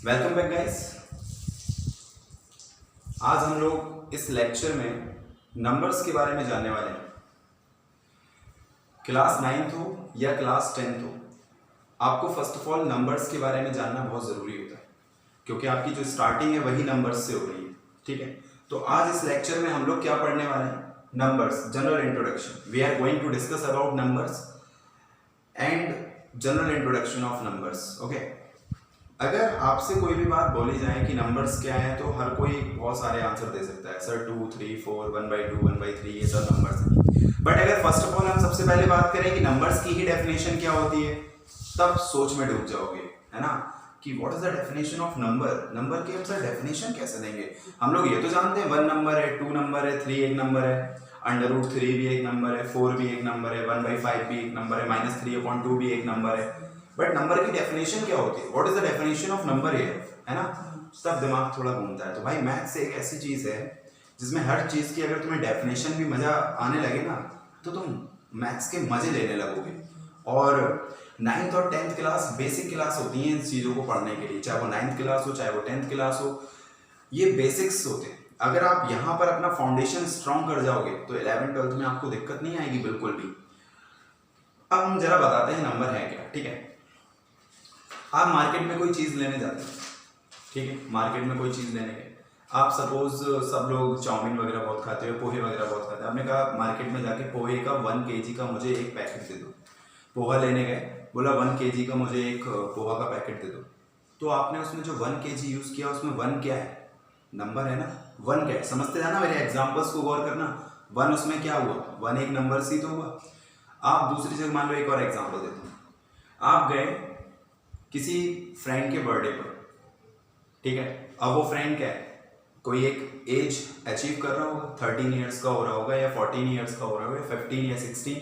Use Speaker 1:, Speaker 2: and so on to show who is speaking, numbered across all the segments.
Speaker 1: Welcome back guys. आज हम लोग इस लेक्चर में नंबर्स के बारे में जानने वाले हैं। क्लास 9th हो या क्लास 10th हो, आपको फर्स्ट ऑफ ऑल नंबर्स के बारे में जानना बहुत ज़रूरी होता है, क्योंकि आपकी जो स्टार्टिंग है वही नंबर्स से हो रही है। ठीक है, तो आज इस लेक्चर में हम लोग क्या पढ़ने वाले हैं? Numbers, general introduction. We are going to discuss about numbers and general introduction of numbers. Okay, अगर आपसे कोई भी बात बोली जाए कि नंबर्स क्या है, तो हर कोई बहुत सारे आंसर दे सकता है। सर 2, 3, 4, 1/2, 1/3, ये सब नंबर्स हैं। बट अगर फर्स्ट ऑफ ऑल हम सबसे पहले बात करें कि नंबर्स की ही डेफिनेशन क्या होती है, तब सोच में डूब जाओगे, है ना, कि what is the definition of number. Number की हम सर डेफिनेशन कैसे देंगे? हम लोग ये तो जानते हैं 1 नंबर है, 2 नंबर है, 3 एक नंबर है, √3 भी एक नंबर है, 4 भी एक नंबर है, 1/5 भी एक नंबर है, -3/2 भी एक नंबर है। बट नंबर की डेफिनेशन क्या होती है? What is the definition of number है ना? तब दिमाग थोड़ा घूमता है। तो भाई मैथ्स एक ऐसी चीज है जिसमें हर चीज की अगर तुम्हें डेफिनेशन भी मजा आने लगे ना, तो तुम मैथ्स के मजे लेने लगोगे। और 9th और 10th क्लास बेसिक क्लास होती हैं इन चीज़ों को पढ़ने के लिए, चाहे वो 9th क्लास हो चाहे वो 10th क्लास हो, ये बेसिक्स होते हैं। अगर आप यहाँ पर अपना फाउंडेशन स्ट्रॉन्ग कर जाओगे तो 11th 12th में आपको दिक्कत नहीं आएगी बिल्कुल भी। अब हम जरा बताते हैं नंबर है क्या। ठीक है, आप मार्केट में कोई चीज़ लेने जाते हैं, ठीक है, मार्केट में कोई चीज़ लेने गए, आप सपोज सब लोग चाउमीन वगैरह बहुत खाते हो, पोहे वगैरह बहुत खाते हैं। आपने कहा मार्केट में जाके पोहे का 1 kg का मुझे एक पैकेट दे दो। पोहा लेने गए, बोला 1 kg का मुझे एक पोहा का पैकेट दे दो। तो आपने उसमें जो 1 kg यूज़ किया, उसमें 1 क्या है? नंबर है ना। 1 क्या है समझते जाना, मेरे एग्जाम्पल्स को गौर करना। 1 उसमें क्या हुआ? 1 एक नंबर सी तो हुआ। आप दूसरी जगह मान लो, एक और एग्जाम्पल देते हैं। आप गए किसी फ्रेंड के बर्थडे पर, ठीक है, अब वो फ्रेंड क्या है? कोई एक एज अचीव कर रहा होगा, 13 ईयर्स का हो रहा होगा या 14 ईयर्स का हो रहा होगा, 15 या 16।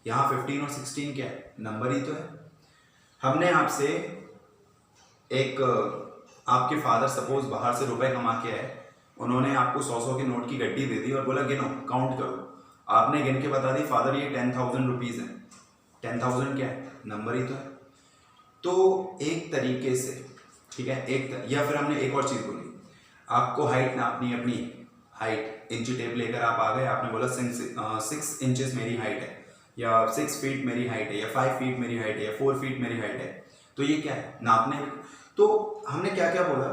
Speaker 1: यहाँ 15 और 16 क्या है? नंबर ही तो है। हमने आपसे एक, आपके फादर सपोज बाहर से रुपए कमा के आए, उन्होंने आपको 100 के नोट की गड्डी दे दी और बोला गिनो, काउंट करो। आपने गिन के बता दी, फादर ये 10,000 रुपीज़ है। 10,000 क्या है? नंबर ही तो है। तो एक तरीके से, ठीक है, या फिर हमने एक और चीज़ बोली, आपको हाइट नापनी, अपनी हाइट इंची टेप लेकर आप आ गए, आपने बोला 6 इंचेस मेरी हाइट है, या 6 फीट मेरी हाइट है, या 5 फीट मेरी हाइट है, या 4 फीट मेरी हाइट है। तो ये क्या है? नापने। तो हमने क्या क्या बोला?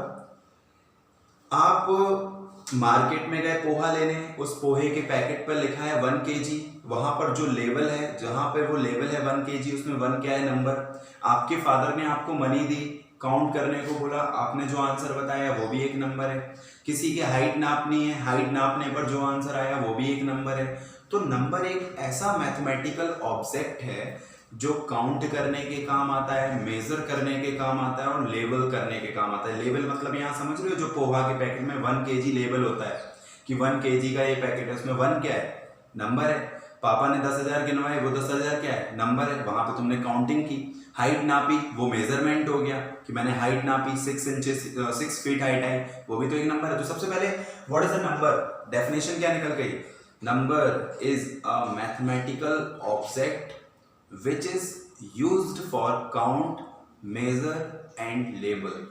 Speaker 1: आप मार्केट में गए पोहा लेने, उस पोहे के पैकेट पर लिखा है 1 kg, वहां पर जो लेवल है, जहां पर वो लेवल है 1 kg, उसमें 1 क्या है? नंबर। आपके फादर ने आपको मनी दी, काउंट करने को बोला, आपने जो आंसर बताया वो भी एक नंबर है। किसी की हाइट नापनी है, हाइट नापने पर जो आंसर आया वो भी एक नंबर है। तो नंबर एक ऐसा मैथमेटिकल ऑब्जेक्ट है जो काउंट करने के काम आता है, मेजर करने के काम आता है और लेवल करने के काम आता है। लेवल मतलब यहाँ समझ रहे हो, जो पोहा के पैकेट में 1 kg लेवल होता है कि 1 kg का ये पैकेट है, उसमें 1 क्या है? नंबर है। पापा ने 10,000 गिनवाए, वो 10,000 क्या है? नंबर है। वहां पे तुमने काउंटिंग की। हाइट नापी, वो मेजरमेंट हो गया कि मैंने हाइट नापी, 6 फीट हाइट आई, वो भी तो एक नंबर है। तो सबसे पहले what is the number? Definition क्या निकल गई? Number is a mathematical object which is used for count, measure and label,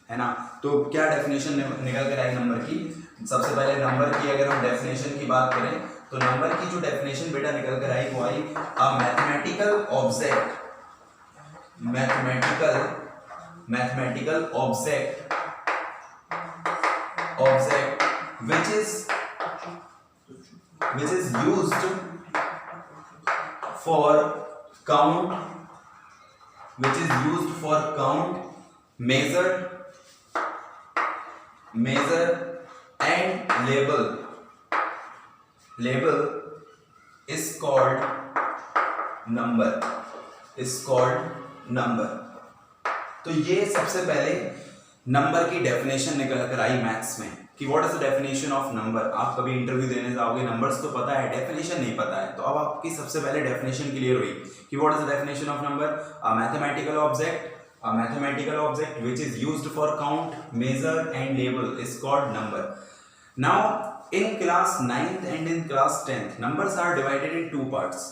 Speaker 1: है ना। तो क्या डेफिनेशन निकल कर आई नंबर की? सबसे पहले नंबर की अगर हम डेफिनेशन की बात करें, तो नंबर की जो डेफिनेशन बेटा निकल कर आई वो आई a mathematical object, mathematical object which is used for count, measure and label is called number, तो ये सबसे पहले नंबर की डेफिनेशन निकल कर आई मैथ्स में कि what is the definition of number. आप कभी इंटरव्यू देने जाओगे, नंबर्स तो पता है, डेफिनेशन नहीं पता है, तो अब आपकी सबसे पहले डेफिनेशन क्लियर हुई कि what is the definition of number? A mathematical object which is used for count, measure and label is called number. Now in class 9th and in class 10th, numbers are divided in two parts.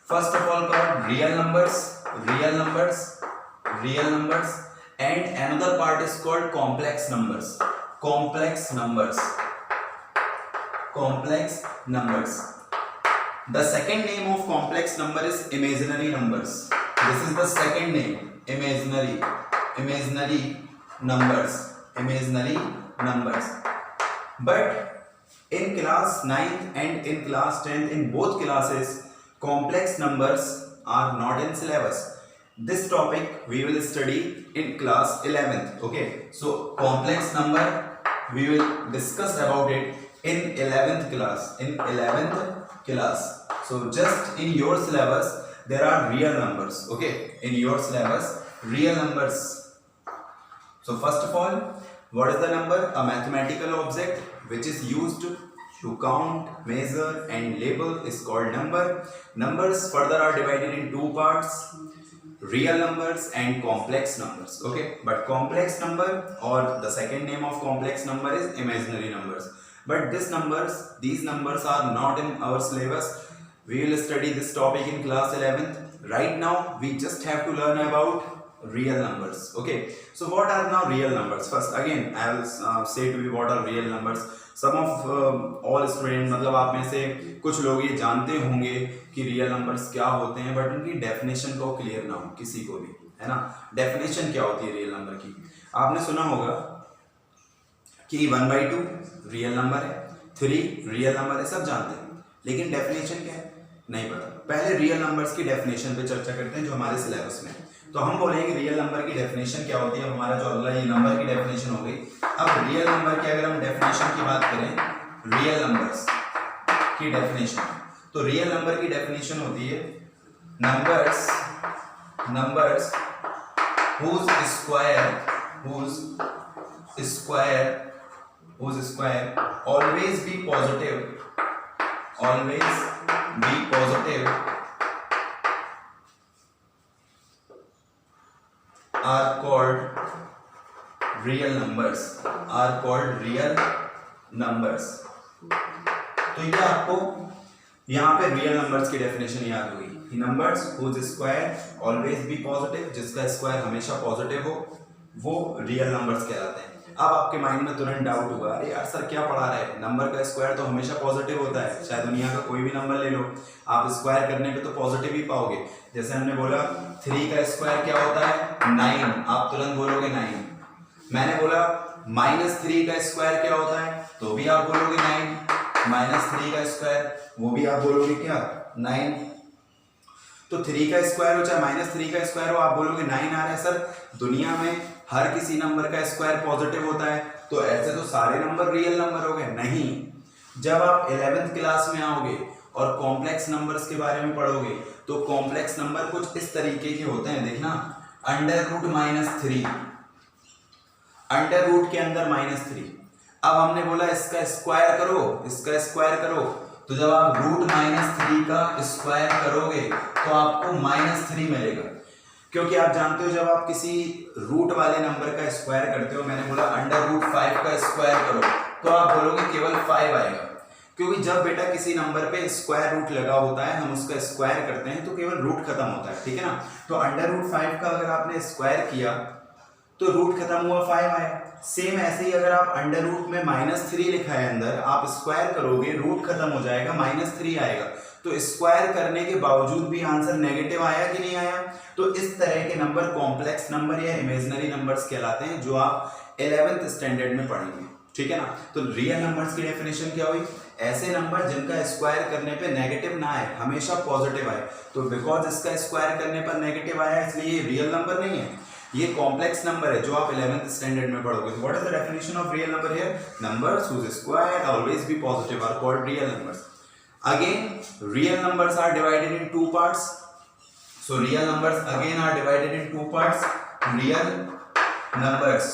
Speaker 1: First of all called real numbers and another part is called complex numbers. Complex numbers. Complex numbers. The second name of complex number is imaginary numbers. This is the second name, imaginary numbers. Imaginary numbers. But in class 9th and in class 10th, in both classes, complex numbers are not in syllabus. This topic we will study in class 11th. Okay, so complex number we will discuss about it in 11th class. In 11th class. So just in your syllabus there are real numbers. Okay, in your syllabus real numbers. So first of all, what is the number? A mathematical object which is used to count, measure and label is called number. Numbers further are divided in two parts, real numbers and complex numbers. Okay, but complex number or the second name of complex number is imaginary numbers. But these numbers are not in our syllabus. We will study this topic in class 11th. Right now we just have to learn about real numbers. Okay, so what are now real numbers? First again I will say to you what are real numbers. Some of all students, मतलब आप में से कुछ लोग ये जानते होंगे कि रियल नंबर्स क्या होते हैं, बट उनकी डेफिनेशन को क्लियर ना हो किसी को भी, है ना. डेफिनेशन क्या होती है रियल नंबर की? आपने सुना होगा कि 1/2 रियल नंबर है, 3 रियल नंबर है, सब जानते हैं, लेकिन डेफिनेशन क्या है नहीं पता. पहले रियल नंबर्स की डेफिनेशन पे चर्चा करते हैं जो हमारे सिलेबस में. तो हम बोलेंगे रियल नंबर की डेफिनेशन क्या होती है. हमारा जो अगला ये नंबर की डेफिनेशन हो गई. अब रियल नंबर की अगर हम डेफिनेशन की बात करें, रियल नंबर्स की डेफिनेशन, तो रियल नंबर की डेफिनेशन होती है numbers whose square always be positive are called real numbers. तो ये आपको यहाँ पे रियल नंबर्स की डेफिनेशन याद होगी. Numbers whose square always be positive, जिसका स्क्वायर हमेशा पॉजिटिव हो, वो रियल नंबर्स कहलाते हैं. अब आपके माइंड में तुरंत डाउट होगा, अरे यार सर क्या पढ़ा रहे हैं, नंबर का स्क्वायर तो हमेशा पॉजिटिव होता है. चाहे दुनिया का कोई भी नंबर ले लो, आप स्क्वायर करने पे तो पॉजिटिव ही पाओगे. जैसे हमने बोला 3 का स्क्वायर क्या होता है 9, आप तुरंत बोलोगे 9. मैंने बोला -3 का स्क्वायर क्या होता है, तो भी आप बोलोगे 9. -3 का स्क्वायर, वो भी आप बोलोगे क्या 9. तो 3 का स्क्वायर हो चाहे -3 का स्क्वायर हो, आप बोलोगे 9 आ रहा है. सर दुनिया में हर किसी नंबर का स्क्वायर पॉजिटिव होता है, तो ऐसे तो सारे नंबर रियल नंबर हो गए. नहीं, जब आप 11th क्लास में आओगे और कॉम्प्लेक्स नंबर्स के बारे में पढ़ोगे, तो कॉम्प्लेक्स नंबर कुछ इस तरीके के होते हैं. देखना, √-3, अंडर रूट के अंदर -3. अब हमने बोला इसका स्क्वायर करो, तो जब आप √-3 का स्क्वायर करोगे तो आपको -3 मिलेगा. क्योंकि आप जानते हो जब आप किसी रूट वाले नंबर का स्क्वायर करते हो, मैंने बोला √5 का स्क्वायर करो, तो आप बोलोगे केवल 5 आएगा. क्योंकि जब बेटा किसी नंबर पे स्क्वायर रूट लगा होता है, हम उसका स्क्वायर करते हैं तो केवल रूट खत्म होता है. ठीक है ना. तो √5 का अगर आपने स्क्वायर किया तो रूट खत्म हुआ, 5 आया. सेम ऐसे ही अगर आप अंडर रूट में -3 लिखा है अंदर, आप स्क्वायर करोगे, रूट खत्म हो जाएगा, -3 आएगा. तो स्क्वायर करने के बावजूद भी आंसर नेगेटिव आया कि नहीं आया. तो इस तरह के नंबर कॉम्प्लेक्स नंबर या इमेजिनरी नंबर्स कहलाते हैं, जो आप 11th स्टैंडर्ड में पढ़ेंगे. ठीक है ना. तो रियल नंबर्स की डेफिनेशन क्या हुई, ऐसे नंबर जिनका स्क्वायर करने पे नेगेटिव ना आए, हमेशा पॉजिटिव आए. तो बिकॉज इसका स्क्वायर करने पर नेगेटिव आया, इसलिए ये रियल नंबर नहीं है, ये कॉम्प्लेक्स नंबर है जो आप 11th स्टैंडर्ड में पढ़ोगे. What is the definition of real number here? Numbers whose square always be positive are called real numbers. Again, real numbers are divided in two parts. So real numbers again are divided in two parts. Real numbers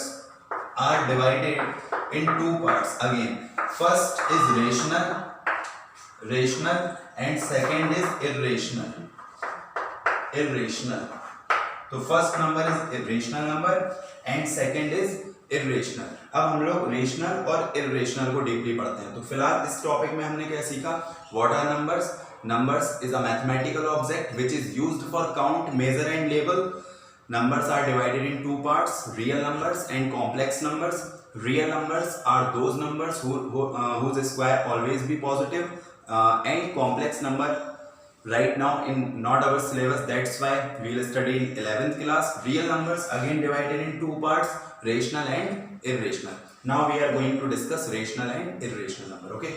Speaker 1: are divided in two parts again. First is rational and second is irrational. तो first number is irrational number and second is irrational. अब हम लोग rational और irrational को deeply पढ़ते हैं. तो फिलहाल इस टॉपिक में हमने क्या सीखा, what are numbers. Numbers is a mathematical object which is used for count, measure and label. numbers are divided in two parts, real numbers and complex numbers. Real numbers are those numbers whose square always be positive, and complex number right now in not our syllabus, that's why we will study in 11th class. Real numbers again divided in two parts, rational and irrational. Now we are going to discuss rational and irrational number. Okay,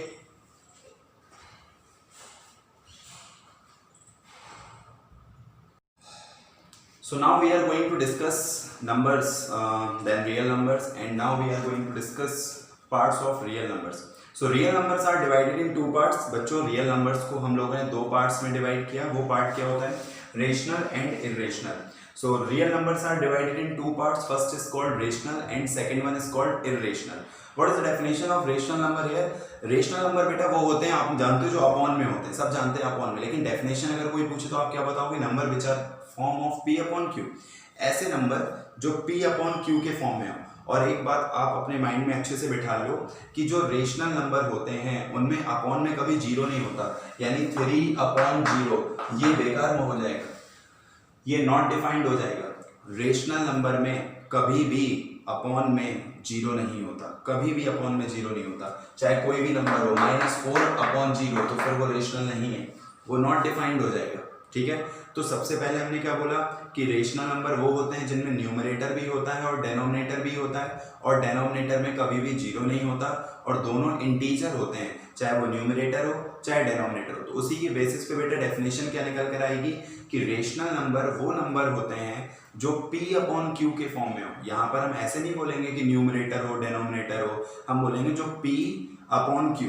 Speaker 1: so now we are going to discuss numbers, then real numbers, and now we are going to discuss parts of real numbers. So real numbers are divided in two parts. बच्चों real numbers को हम लोगों ने दो parts में divide किया. वो part क्या होता है? Rational and irrational. So real numbers are divided in two parts. First is called rational and second one is called irrational. What is the definition of rational number here? Rational number बेटा वो होते हैं, आप जानते हो, जो upon में होते हैं. सब जानते हैं अपॉन में, लेकिन डेफिनेशन अगर कोई पूछे तो आप क्या बताओगे? Number which are form of P upon Q. ऐसे नंबर जो पी अपॉन क्यू के फॉर्म में हो. और एक बात आप अपने माइंड में अच्छे से बिठा लो कि जो रेशनल नंबर होते हैं उनमें अपॉन में कभी जीरो नहीं होता. यानी 3/0 ये बेकार में हो जाएगा, ये नॉट डिफाइंड हो जाएगा. रेशनल नंबर में कभी भी अपॉन में जीरो नहीं होता, कभी भी अपॉन में जीरो नहीं होता. चाहे कोई भी नंबर हो, -4/0, तो फिर वो रेशनल नहीं है, वो नॉट डिफाइंड हो जाएगा. ठीक है, तो सबसे पहले हमने क्या बोला कि रेशनल नंबर वो होते हैं जिनमें न्यूमरेटर भी होता है और डेनोमिनेटर भी होता है, और डेनोमिनेटर में कभी भी जीरो नहीं होता, और दोनों इंटीजर होते हैं, चाहे वो न्यूमरेटर हो चाहे डेनोमिनेटर हो. तो उसी की बेसिस पे बेटा डेफिनेशन क्या निकल कर आएगी कि रेशनल नंबर वो नंबर होते हैं जो P अपॉन Q के फॉर्म में हो. यहाँ पर हम ऐसे नहीं बोलेंगे कि न्यूमरेटर हो डेनोमिनेटर हो, हम बोलेंगे जो P अपॉन Q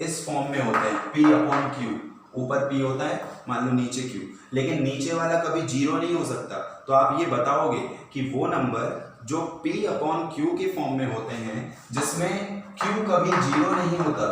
Speaker 1: इस फॉर्म में होते हैं. P अपॉन Q, ऊपर P होता है, मान लो नीचे Q, लेकिन नीचे वाला कभी जीरो नहीं हो सकता. तो आप ये बताओगे कि वो नंबर जो P अपॉन Q के फॉर्म में होते हैं जिसमें Q कभी जीरो नहीं होता,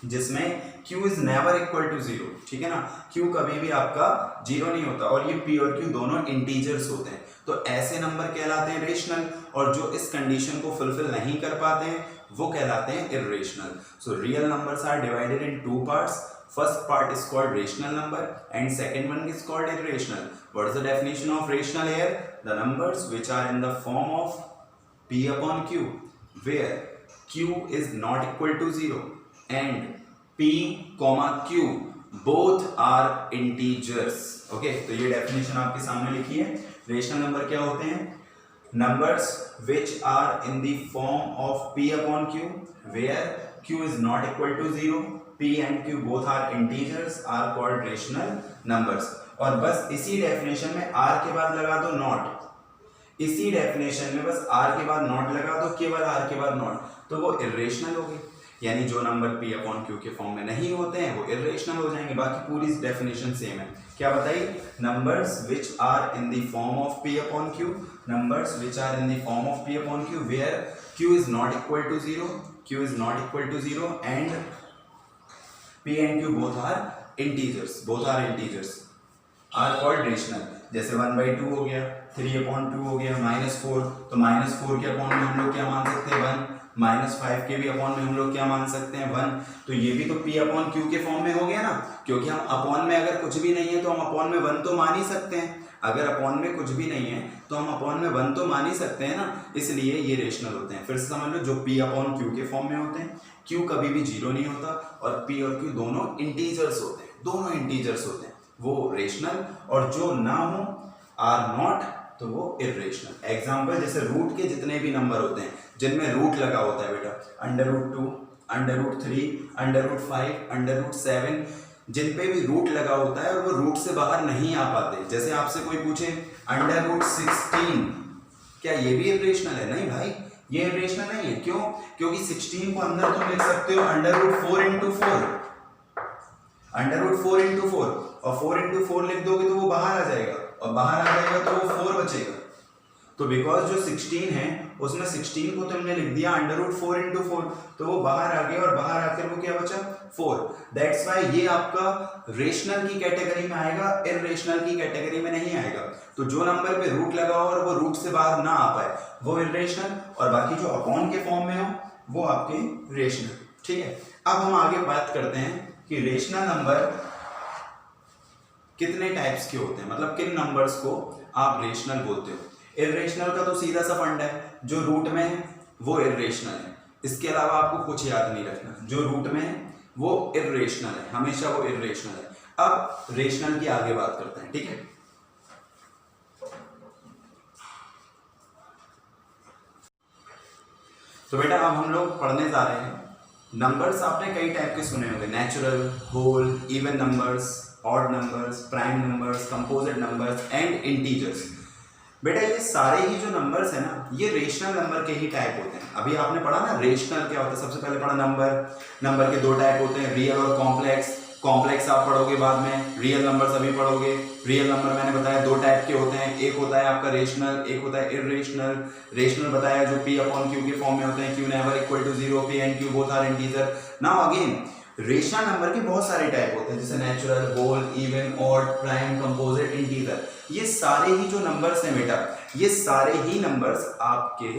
Speaker 1: जिसमें Q is never equal to zero. ठीक है ना, Q कभी भी आपका जीरो नहीं होता, और ये P और Q दोनों इंटीजर्स होते हैं. तो ऐसे नंबर कहलाते हैं रेशनल, और जो इस कंडीशन को फुलफिल नहीं कर पाते हैं वो कहलाते हैं irrational. So real numbers are divided in two parts. First part is called rational number and second one is called irrational. What is the definition of rational here? The numbers which are in the form of P upon Q, where Q is not equal to 0 and P comma Q both are integers. Okay, तो ये definition आपके सामने लिखी है. Rational number क्या होते हैं? Numbers which are in the form of P upon Q, where Q is not equal to 0, P and Q both are integers, are called rational numbers. और बस इसी डेफिनेशन में R के बाद लगा दो नॉट, इसी डेफिनेशन में बस R के बाद नॉट लगा दो, केवल R के बाद नॉट, तो वो इर्रेशनल हो गई. यानी जो नंबर P अपॉन Q के फॉर्म में नहीं होते हैं वो इर्रेशनल हो जाएंगे. बाकी पूरी डेफिनेशन सेम है. क्या बताइए? Numbers which are in the form of P upon Q, numbers which are in the form of P upon Q where Q is not equal to 0, Q is not equal to 0 and P and Q both are integers, are called rational. जैसे 1/2 हो गया, 3/2 हो गया, -4, तो -4 के upon में हम लोग क्या मान सकते हैं? 1. -5 के भी अपॉन में हम लोग क्या मान सकते हैं? 1. तो ये भी तो P अपॉन Q के फॉर्म में हो गया ना, क्योंकि हम अपॉन में अगर कुछ भी नहीं है तो हम अपॉन में 1 तो मान ही सकते हैं. अगर अपॉन में कुछ भी नहीं है तो हम अपॉन में 1 तो मान ही सकते हैं ना, इसलिए ये रेशनल होते हैं. फिर से समझ लो, जो P अपॉन Q के फॉर्म में होते हैं, Q कभी भी जीरो नहीं होता, और P और Q दोनों इंटीजर्स होते हैं, वो रेशनल, और जो ना हो आर नॉट तो वो इर्रेशनल. एग्जाम्पल जैसे रूट के जितने भी नंबर होते हैं जिनमें रूट लगा होता है बेटा, √2, √3, √5, √7, जिन पे भी रूट लगा होता है और वो रूट से बाहर नहीं आ पाते. जैसे आपसे कोई पूछे √16, क्या ये भी इर्रेशनल है? नहीं भाई, ये इर्रेशनल नहीं है. क्यों? क्योंकि 16 को अंदर तुम लिख सकते हो √4 × 4, √4 × 4, और 4 × 4 लिख दोगे तो वो बाहर आ जाएगा, और बाहर आ जाएगा तो वो 4 बचेगा. तो बिकॉज जो 16 है उसमें 16 को तुमने लिख दिया √4 × 4, तो वो बाहर आ गया, और बाहर आकर वो क्या बचा? 4. दैट्स वाई ये आपका रेशनल की कैटेगरी में आएगा, इर्रेशनल की कैटेगरी में नहीं आएगा. तो जो नंबर पे रूट लगा हो और वो रूट से बाहर ना आ पाए वो इर्रेशनल, और बाकी जो अपॉन के फॉर्म में हो वो आपके रेशनल. ठीक है, अब हम आगे बात करते हैं कि रेशनल नंबर कितने टाइप्स के होते हैं, मतलब किन नंबर्स को आप रेशनल बोलते हो। इर्रेशनल का तो सीधा सा फंड है, जो रूट में है वो इर्रेशनल है, इसके अलावा आपको कुछ याद नहीं रखना, जो रूट में है वो इर्रेशनल है, हमेशा वो इर्रेशनल है। अब रेशनल की आगे बात करते हैं, ठीक है। तो बेटा अब हम लोग पढ़ने जा रहे हैं नंबर्स। आपने कई टाइप के सुने होंगे, natural, whole, even numbers, odd numbers, prime numbers, composite numbers and integers. बेटा ये सारे ही जो नंबर्स है ना, ये रेशनल नंबर के ही टाइप होते हैं। अभी आपने पढ़ा ना रेशनल क्या होता है, सबसे पहले पढ़ा नंबर के दो टाइप होते हैं, रियल और कॉम्प्लेक्स। कॉम्प्लेक्स आप पढ़ोगे बाद में, रियल नंबर्स अभी पढ़ोगे। रियल नंबर मैंने बताया दो टाइप के होते हैं, एक होता है आपका रेशनल, एक होता है इर्रेशनल। रेशनल बताया जो p अपॉन q के फॉर्म में होते हैं, q never equal to 0, p and q both are integer. Now again rational number के बहुत सारे टाइप होते हैं, जैसे natural, whole, even, odd, prime, composite, integer. ये सारे ही जो नंबर्स हैं बेटा, ये सारे ही नंबर्स आपके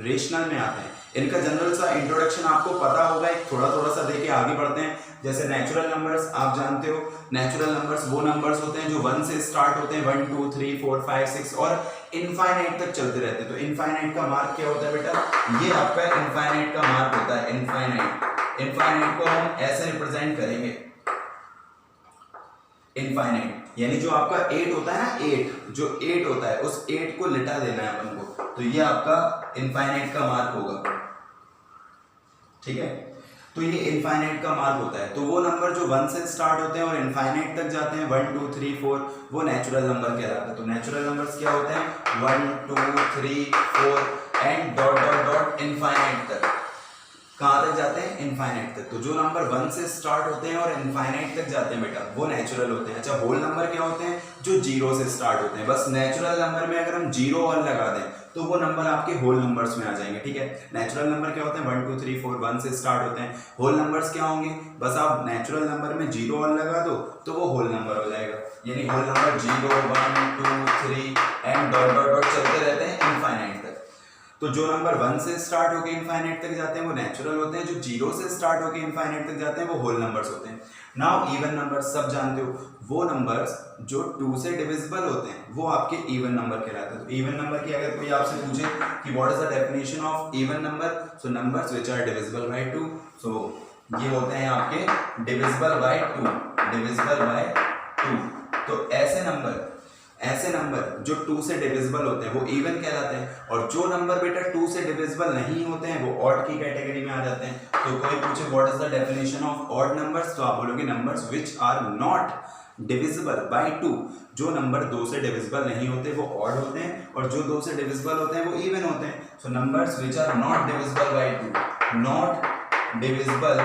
Speaker 1: रेशनल में आते हैं। इनका जनरल सा इंट्रोडक्शन आपको पता होगा, एक थोड़ा सा देके आगे बढ़ते हैं। जैसे नेचुरल नंबर्स आप जानते हो, नेचुरल नंबर्स वो नंबर्स होते हैं जो 1 से स्टार्ट होते हैं, 1 2 3 4 5 6 और इनफाइनाइट तक चलते रहते हैं। तो इनफाइनाइट का मार्क क्या होता है बेटा, ये आपका इनफाइनाइट का मार्क होता है। इनफाइनाइट को हम ऐसे रिप्रेजेंट करेंगे, इनफाइनाइट यानी जो आपका 8 होता है ना, 8 जो 8 होता है उस 8 को लिटा देना है अपन को, तो ये आपका इनफाइनाइट का मार्क होगा, ठीक है। तो ये इनफाइनाइट का मार्क होता है। तो वो नंबर जो 1 से स्टार्ट होते हैं और इनफाइनाइट तक जाते हैं, 1 2 3 4, वो नेचुरल नंबर कहलाते हैं। तो नेचुरल नंबर्स क्या होते हैं, 1 2 3 4 and dot dot dot infinite तक। कहाँ तक जाते हैं, इनफाइनाइट तक। तो जो नंबर 1 से स्टार्ट होते हैं और इनफाइनाइट तक जाते हैं बेटा, वो नेचुरल होते हैं। अच्छा, होल नंबर क्या होते हैं, जो 0 से स्टार्ट होते हैं। बस नेचुरल नंबर में अगर हम 0 1 लगा दें तो वो नंबर आपके होल नंबर्स में आ जाएंगे, ठीक है। नेचुरल नंबर क्या होते हैं, 1 2 3 4 1 से स्टार्ट होते हैं। होल नंबर्स क्या होंगे, बस आप नेचुरल नंबर में 0 1 लगा दो तो वो होल नंबर हो जाएगा। यानी whole number 0 1 2 3 and dot dot dot चलते रहते हैं इनफाइनाइट तक। तो जो नंबर 1 से स्टार्ट होकर इनफाइनाइट तक जाते हैं वो नेचुरल होते हैं, जो 0 से स्टार्ट होकर इनफाइनाइट तक जाते हैं वो होल नंबर्स होते हैं। नाउ इवन नंबर्स सब जानते हो, वो नंबर्स जो 2 से डिविजिबल होते हैं वो आपके इवन नंबर कहलाते हैं। तो इवन नंबर की अगर कोई आपसे पूछे कि what is the definition of even number, so numbers which are divisible by 2, so ये होते हैं आपके डिविजिबल बाय 2, डिविजिबल बाय 2। तो ऐसे नंबर जो 2 से डिविजिबल होते हैं वो इवन कहलाते हैं, और जो नंबर बेटा 2 से डिविजिबल नहीं होते हैं वो ऑड की कैटेगरी में आ जाते हैं। तो कोई पूछे what is the definition of odd numbers, तो आप बोलोगे numbers which are not divisible by 2। जो नंबर 2 से डिविजिबल नहीं होते वो ऑड होते हैं, और जो 2 से डिविजिबल होते हैं वो इवन होते हैं। So numbers which are not divisible by 2, not divisible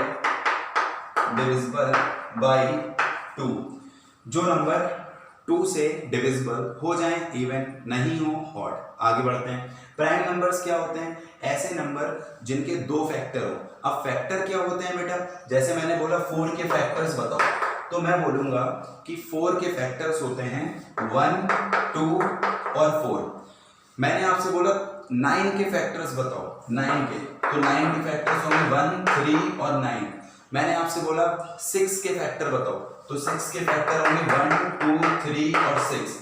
Speaker 1: by 2। जो नंबर 2 से डिविजिबल हो जाए इवन, नहीं हो ऑड। आगे बढ़ते हैं। प्राइम नंबर्स क्या होते हैं, ऐसे नंबर जिनके 2 फैक्टर हो। अब फैक्टर क्या होते हैं बेटा, जैसे मैंने बोला 4 के फैक्टर्स बताओ, तो मैं बोलूंगा कि 4 के फैक्टर्स होते हैं 1 2 और 4। मैंने आपसे बोला 9 के फैक्टर्स बताओ, 9 के, तो 9 के फैक्टर्स होंगे 1 3 और 9। मैंने आपसे बोला 6 के फैक्टर बताओ, तो 6 के फैक्टर होंगे 1 2 3 और 6।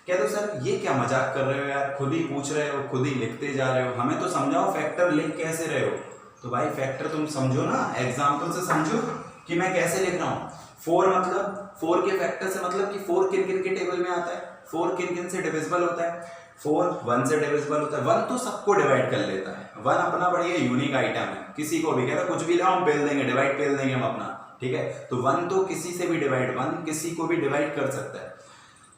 Speaker 1: कह दो सर ये क्या मजाक कर रहे हो यार, खुद ही पूछ रहे हो, खुद ही लिखते जा रहे हो, हमें तो समझाओ फैक्टर लिख कैसे रहे हो। तो भाई फैक्टर तुम समझो ना, एग्जाम्पल से समझो कि मैं कैसे लिख रहा हूँ। 4 मतलब 4 के फैक्टर से मतलब कि 4 किन किन के टेबल में आता है, 4 किन किन से डिविजिबल होता है। 4 1 से डिविजिबल होता है, 1 तो सबको डिवाइड कर लेता है, 1 अपना बढ़िया यूनिक आइटम है, किसी को भी कह रहा कुछ भी लाओ हम पेल देंगे, डिवाइड पेल देंगे हम अपना, ठीक है। तो 1 तो किसी से भी डिवाइड, 1 किसी को भी डिवाइड कर सकता है।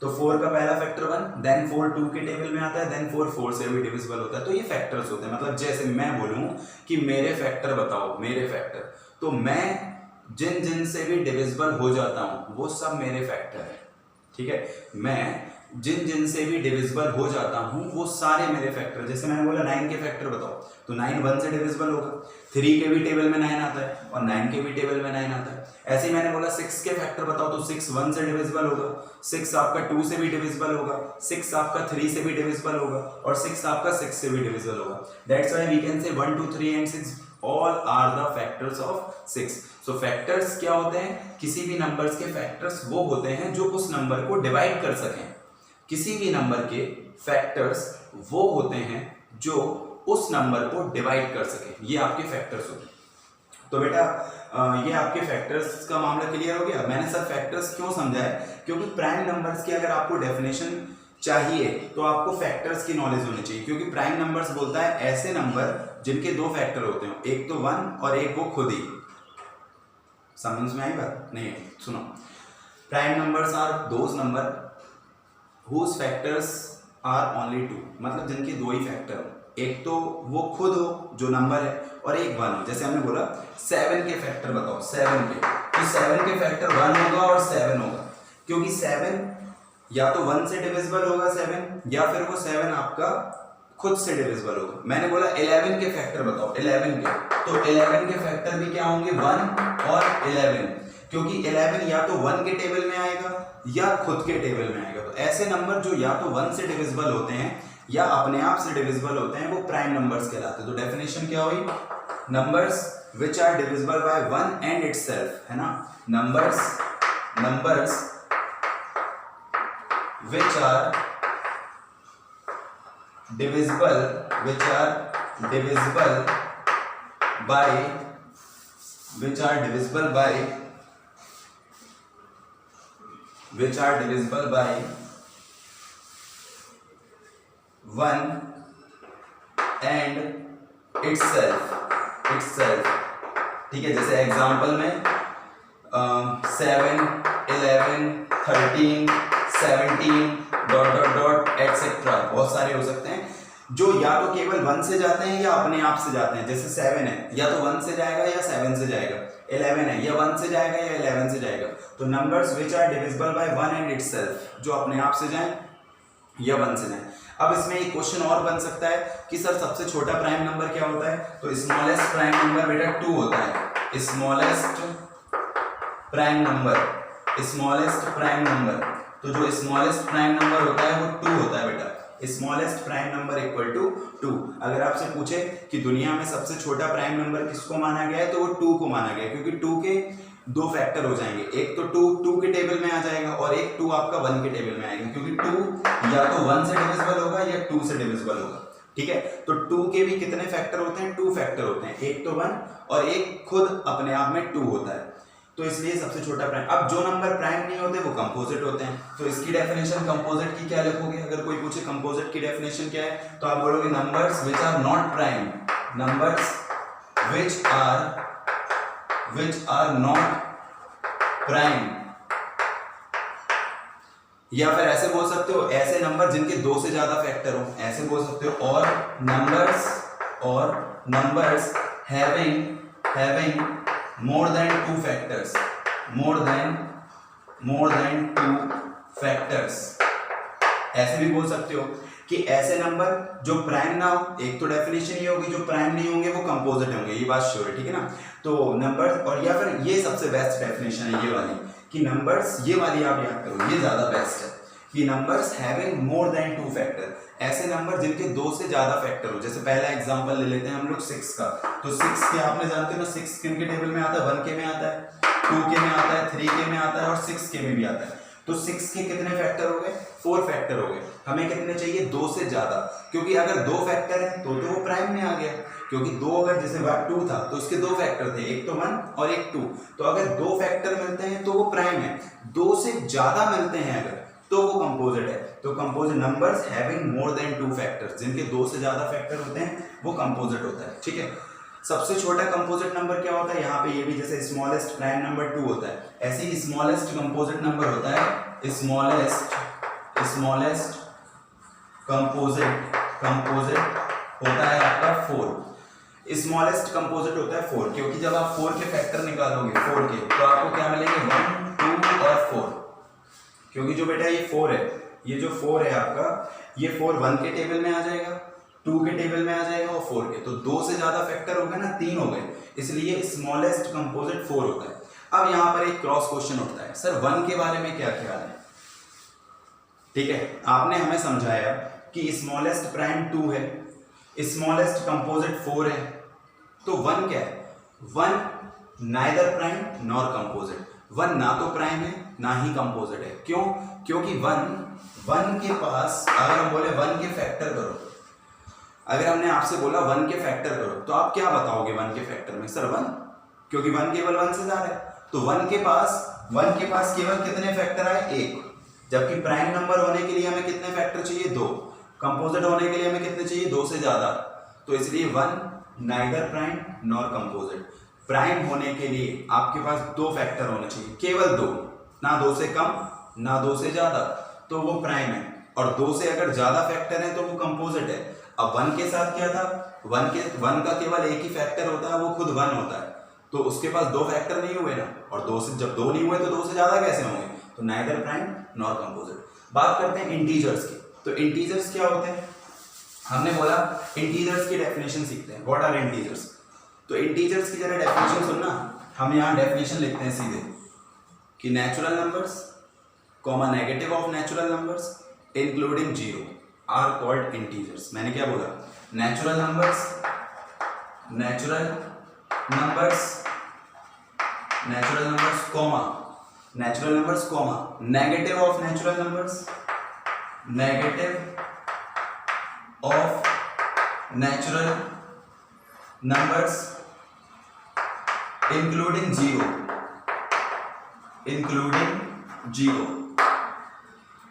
Speaker 1: तो 4 का पहला फैक्टर 1, देन 4 2 के टेबल में आता है, देन 4 4 से भी डिविजिबल होता है। तो ये फैक्टर्स होते हैं। मतलब जैसे मैं बोलूं कि मेरे फैक्टर बताओ, मेरे फैक्टर, तो मैं जिन जिन से भी डिविजिबल हो जाता हूं वो सब मेरे फैक्टर है, ठीक है। मैं जिन जिन से भी डिविजिबल हो जाता हूं वो सारे मेरे फैक्टर। जैसे मैंने बोला 9 के फैक्टर बताओ, तो 9 1 से डिविजिबल होगा, 3 के भी टेबल में 9 आता है और 9 के भी टेबल में 9 आता है। ऐसे ही मैंने बोला 6 के फैक्टर बताओ, तो 6 1 से डिविजिबल होगा, 6 आपका 2 से भी डिविजिबल होगा, 6 आपका 3 से भी डिविजिबल होगा, और 6 आपका 6 से भी डिविजिबल होगा। That's why we can say 1 2 3 and 6 all are the factors of 6. So factors क्या होते हैं, किसी भी नंबर्स के फैक्टर्स वो होते हैं जो उस नंबर को डिवाइड कर सकें। किसी भी नंबर के फैक्टर्स वो होते हैं जो उस नंबर को डिवाइड कर सके, ये आपके फैक्टर्स होते हैं। तो बेटा ये आपके फैक्टर्स का मामला क्लियर हो गया। मैंने सर फैक्टर्स क्यों समझा है, क्योंकि प्राइम नंबर्स की अगर आपको डेफिनेशन चाहिए तो आपको फैक्टर्स की नॉलेज होनी चाहिए, क्योंकि प्राइम नंबर्स बोलता है ऐसे नंबर जिनके दो फैक्टर होते हो, एक तो 1 और एक वो खुद ही। समझ में आई बात? नहीं आई? सुनो, prime numbers are those number whose factors are only 2, मतलब जिनके दो ही फैक्टर हो, एक तो वो खुद हो जो नंबर है और एक 1 हो। जैसे हमने बोला 7 के फैक्टर बताओ, 7 के, तो 7 के फैक्टर 1 होगा और 7 होगा, क्योंकि 7 या तो 1 से डिविजिबल होगा 7, या फिर वो 7 आपका खुद से डिविजिबल होगा। मैंने बोला 11 के फैक्टर बताओ, 11 के, तो 11 के फैक्टर भी क्या होंगे, 1 और 11, क्योंकि 11 या तो 1 के टेबल में आएगा या खुद के टेबल में आएगा। तो ऐसे नंबर जो या तो 1 से डिविजिबल होते हैं या अपने आप से डिविजिबल होते हैं वो प्राइम नंबर्स कहलाते हैं। तो डेफिनेशन क्या हुई, numbers which are divisible by 1 and itself, है ना, numbers which are divisible by 1 and itself, ठीक है। जैसे एग्जांपल में 7, 11, 13, 17 डॉट एक्सेट्रा बहुत सारे हो सकते हैं जो या तो केवल 1 से जाते हैं या अपने आप से जाते हैं। जैसे 7 है या तो 1 से जाएगा या 7 से जाएगा, 11 है या 1 से जाएगा या 11 से जाएगा। तो numbers which are divisible by 1 and itself, जो अपने आप से जाएं या 1 से जाएं। अब इसमें एक क्वेश्चन और बन सकता है कि सर सबसे छोटा प्राइम नंबर क्या होता है, तो स्मॉलेस्ट प्राइम नंबर बेटा 2 होता है। स्मॉलेस्ट प्राइम नंबर, तो जो स्मॉलेस्ट प्राइम नंबर होता है वो 2 होता है बेटा। Smallest prime number equal to 2। अगर आपसे पूछे कि दुनिया में सबसे छोटा प्राइम नंबर किसको माना गया है, तो वो 2 को माना गया है, क्योंकि 2 के दो फैक्टर हो जाएंगे, एक तो 2 के टेबल में आ जाएगा और एक 2 आपका 1 के टेबल में आएगा, क्योंकि 2 या तो 1 से डिविजिबल होगा या 2 से डिविजिबल होगा, ठीक है। तो 2 के भी कितने फैक्टर होते हैं, 2 फैक्टर होते हैं, एक तो 1 और एक खुद अपने आप में 2 होता है। तो इसलिए सबसे छोटा प्राइम। अब जो नंबर प्राइम नहीं होते वो कंपोजिट होते हैं। तो इसकी डेफिनेशन कंपोजिट की क्या लिखोगे, अगर कोई पूछे कंपोजिट की डेफिनेशन क्या है, तो आप बोलोगे numbers which are not prime, numbers which are not prime, या फिर ऐसे बोल सकते हो ऐसे नंबर जिनके 2 से ज्यादा फैक्टर हो, ऐसे बोल सकते हो, और numbers having more than 2 factors, more than 2 factors। ऐसे भी बोल सकते हो कि ऐसे नंबर जो प्राइम ना हो, एक तो डेफिनेशन ये होगी जो प्राइम नहीं होंगे वो कंपोजिट होंगे, ये बात श्योर है, ठीक है ना। तो नंबर, और या फिर ये सबसे बेस्ट डेफिनेशन है ये वाली, कि नंबर्स, ये वाली आप याद करो, ये ज्यादा बेस्ट है, कि numbers having more than 2 factor, ऐसे नंबर जिनके 2 से ज्यादा फैक्टर हो। जैसे पहला एग्जांपल ले लेते हैं हम लोग 6 का, तो 6 के आपने जानते हो ना, 6 किन के टेबल में आता है, 1 के में आता है, 2 के में आता है, 3 के में आता है और 6 के में भी आता है। तो 6 के कितने फैक्टर हो गए, 4 फैक्टर हो गए। हमें कितने चाहिए, 2 से ज्यादा, क्योंकि अगर 2 फैक्टर है तो वो प्राइम में आ गया, क्योंकि 2 अगर जैसे 2 था तो उसके 2 फैक्टर थे, एक तो 1 और एक 2, तो अगर 2 फैक्टर मिलते हैं तो वो प्राइम है, 2 से ज्यादा मिलते हैं अगर तो वो कंपोजिट है। तो composite numbers having more than 2 factors, जिनके 2 से ज्यादा फैक्टर होते हैं वो कंपोजिट होता है, ठीक है। सबसे छोटा कंपोजिट नंबर क्या होता है, यहाँ पे ये भी जैसे स्मॉलेस्ट प्राइम नंबर 2 होता है, ऐसे ही स्मॉलेस्ट कंपोजिट नंबर होता है स्मॉलेस्ट कंपोजिट होता है आपका 4। स्मॉलेस्ट कंपोजिट होता है 4, क्योंकि जब आप 4 के फैक्टर निकालोगे 4 के, तो आपको क्या मिलेंगे, 1, 2 और 4, क्योंकि जो बेटा ये 4 है, ये जो 4 है आपका, ये 4 1 के टेबल में आ जाएगा, 2 के टेबल में आ जाएगा और 4 के, तो 2 से ज्यादा फैक्टर हो गए ना, 3 हो गए, इसलिए स्मॉलेस्ट कंपोजिट 4 होता है। अब यहाँ पर एक क्रॉस क्वेश्चन उठता है, सर 1 के बारे में क्या ख्याल है, ठीक है। आपने हमें समझाया कि स्मॉलेस्ट प्राइम 2 है, स्मॉलेस्ट कंपोजिट 4 है, तो 1 क्या है, 1 neither prime nor composite. One ना तो प्राइम है ना ही कंपोजिट है। क्यों? क्योंकि वन के पास अगर हम बोले वन के फैक्टर करो, अगर हमने आपसे बोला वन के फैक्टर करो तो आप क्या बताओगे वन के फैक्टर में? सर वन, क्योंकि वन केवल वन से ज्यादा है। तो वन के पास केवल कितने फैक्टर आए? एक। जबकि प्राइम नंबर होने के लिए हमें कितने फैक्टर चाहिए? दो। कंपोजिट होने के लिए हमें कितने चाहिए? दो से ज्यादा। तो इसलिए one neither prime nor composite. Prime होने के लिए आपके पास दो फैक्टर होने चाहिए, केवल दो, ना दो से कम ना दो से ज्यादा, तो वो प्राइम है। और दो से अगर ज्यादा फैक्टर है तो वो कंपोजिट है। अब वन के साथ क्या था? वन का केवल एक ही फैक्टर होता है, वो खुद वन होता है, तो उसके पास दो फैक्टर नहीं हुए ना। और दो से जब दो नहीं हुए तो दो से ज्यादा कैसे होंगे? तो नाइदर प्राइम नॉर कंपोजिट। बात करते हैं इंटीजर्स की। तो इंटीजर्स क्या होते हैं? हमने बोला इंटीजर्स की डेफिनेशन सीखते हैं। What are integers? तो इंटीजर्स की जरा डेफिनेशन सुनना। हम यहाँ डेफिनेशन लिखते हैं सीधे कि natural numbers comma negative of natural numbers including zero are called integers. मैंने क्या बोला? Natural numbers comma negative of natural numbers including zero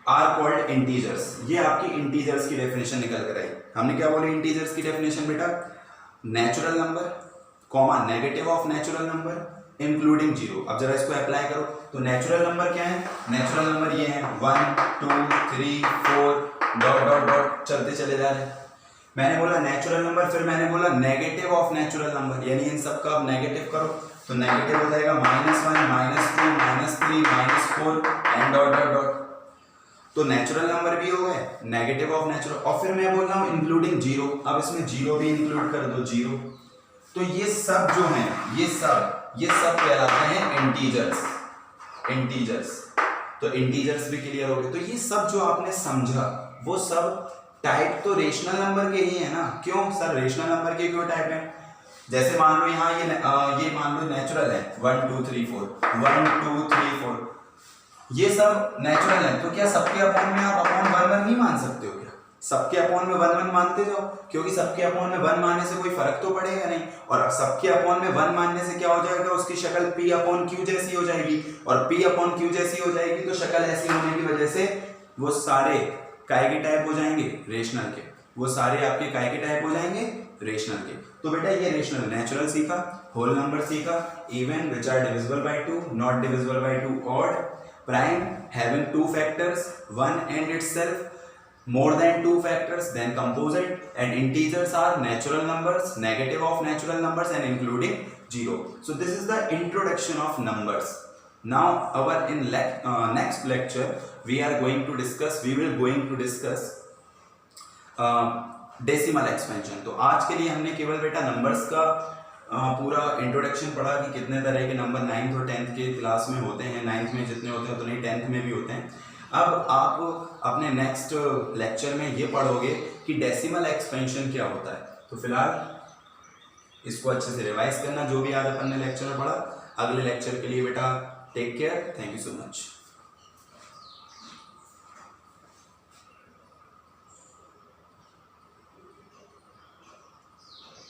Speaker 1: are called integers. ये आपकी इंटीजर्स की डेफिनेशन निकल कर आई। हमने क्या बोली इंटीजर्स की डेफिनेशन बेटा? Natural number comma negative of natural number including zero. अब जरा इसको अप्लाई करो तो नेचुरल नंबर क्या है? नेचुरल नंबर ये है 1 2 3 4 डॉट डॉट डॉट चलते चले जा रहे हैं। मैंने बोला नेचुरल नंबर, फिर मैंने बोला नेगेटिव ऑफ नेचुरल नंबर, यानी इन सब का आप नेगेटिव करो तो नेगेटिव हो जाएगा -1 -2 -3 -4 एंड डॉट डॉट डॉट। तो नेचुरल नंबर भी हो गए, नेगेटिव ऑफ नेचुरल, और फिर मैं बोल रहा हूँ इंक्लूडिंग जीरो। अब इसमें जीरो भी इंक्लूड कर दो, जीरो। तो ये सब जो हैं ये सब कहलाते हैं इंटीजर्स। तो इंटीजर्स भी क्लियर हो गए। तो ये सब जो आपने समझा वो सब टाइप तो रेशनल नंबर के ही है ना। क्यों सर रेशनल नंबर के क्यों टाइप है? जैसे मान लो यहाँ ये मान लो नेचुरल है 1 2 3 4 1 2 3 4, ये सब नेचुरल है। तो क्या सबके अपॉन में आप अपॉन 1 1 नहीं मान सकते हो? क्या सबके अपॉन में 1 1 मानते जाओ, क्योंकि सबके अपॉन में 1 मानने से कोई फर्क तो पड़ेगा नहीं। और सबके अपॉन में 1 मानने से क्या हो जाएगा? उसकी शक्ल p अपॉन q जैसी हो जाएगी, और p अपॉन q जैसी हो जाएगी तो शक्ल ऐसी होने की वजह से वो सारे काय के टाइप हो जाएंगे? रेशनल के। वो सारे आपके काय के टाइप हो जाएंगे? रेशनल के। तो बेटा ये रेशनल नेचुरल सीखा, होल नंबर सीखा, even which are divisible by 2, not divisible by 2, odd, prime having 2 factors, 1 and itself, more than 2 factors, then composite, and integers are natural numbers, negative of natural numbers and including zero. So this is the introduction of numbers. Now our next lecture we will going to discuss decimal expansion. तो आज के लिए हमने केवल बेटा numbers का पूरा introduction पढ़ा कि कितने तरह के नंबर 9th और 10th के क्लास में होते हैं। 9th में जितने होते हैं उतने ही 10th में भी होते हैं। अब आप अपने नेक्स्ट लेक्चर में ये पढ़ोगे कि डेसिमल एक्सपेंशन क्या होता है। तो फिलहाल इसको अच्छे से रिवाइज करना जो भी आज अपन ने लेक्चर में पढ़ा। अगले लेक्चर के लिए बेटा take care, thank you so much.